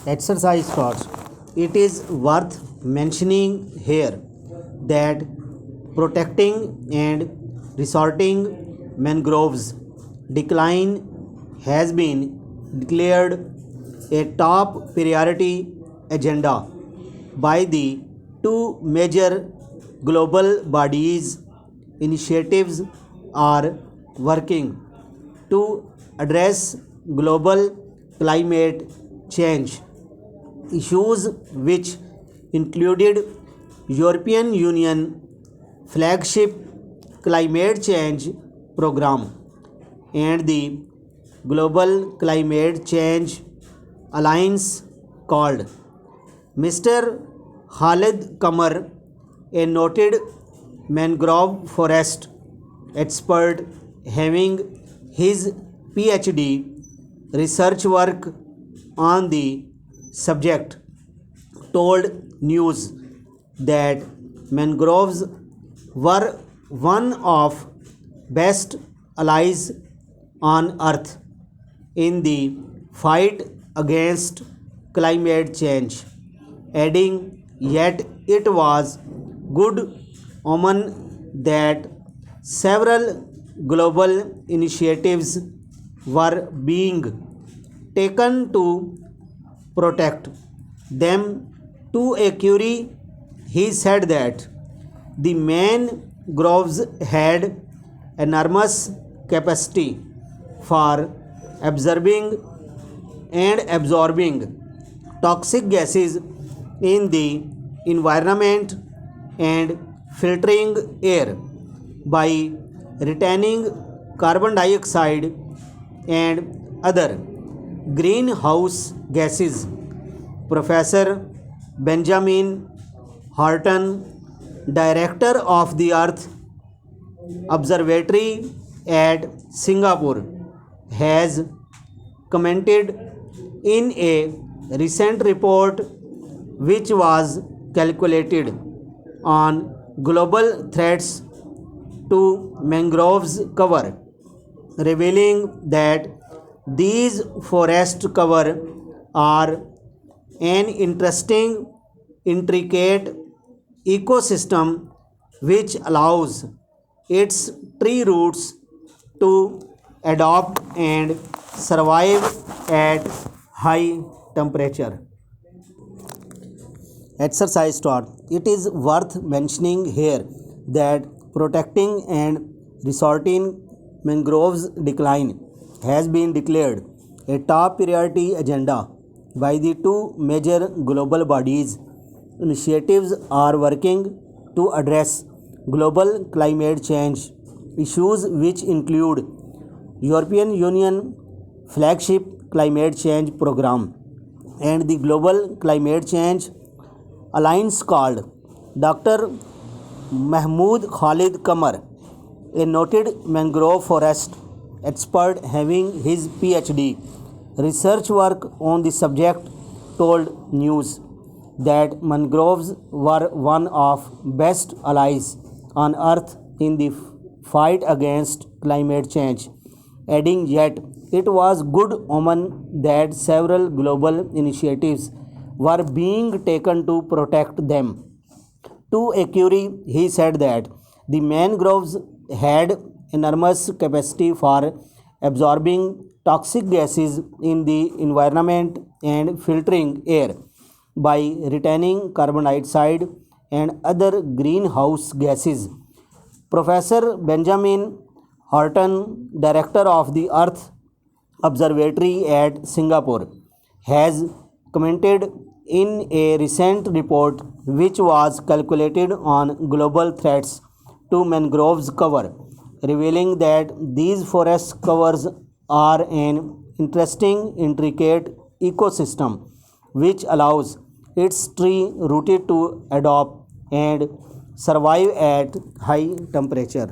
Exercise starts. It is worth mentioning here that protecting and resorting mangroves decline has been declared a top priority agenda by the two major global bodies. Initiatives are working to address global climate change issues, which included European Union flagship climate change program and the Global Climate Change Alliance, called Mr. Khalid Kamar, a noted mangrove forest expert having his PhD research work on the subject, told news that mangroves were one of best allies on earth in the fight against climate change, adding, yet it was good omen that several global initiatives were being taken to protect them. To a query, he said that the mangroves had enormous capacity for observing and absorbing toxic gases in the environment and filtering air by retaining carbon dioxide and other greenhouse gases. Professor Benjamin Horton, director of the Earth Observatory at Singapore, has commented in a recent report which was calculated on global threats to mangroves cover, revealing that these forest cover are an interesting, intricate ecosystem which allows its tree roots to adapt and survive at high temperature. Exercise start. It is worth mentioning here that protecting and resorting mangroves decline has been declared a top priority agenda by the two major global bodies. Initiatives are working to address global climate change issues, which include European Union flagship climate change program and the Global Climate Change Alliance, called Dr. Mahmood Khalid Kamar, a noted mangrove forest expert having his PhD research work on the subject, told news that mangroves were one of best allies on earth in the fight against climate change, adding, yet it was good omen that several global initiatives were being taken to protect them. To a query, he said that the mangroves had enormous capacity for absorbing toxic gases in the environment and filtering air by retaining carbon dioxide and other greenhouse gases. Professor Benjamin Horton, director of the Earth Observatory at Singapore, has commented in a recent report which was calculated on global threats to mangroves cover, revealing that these forest covers are an interesting, intricate ecosystem which allows its tree rooted to adapt and survive at high temperature.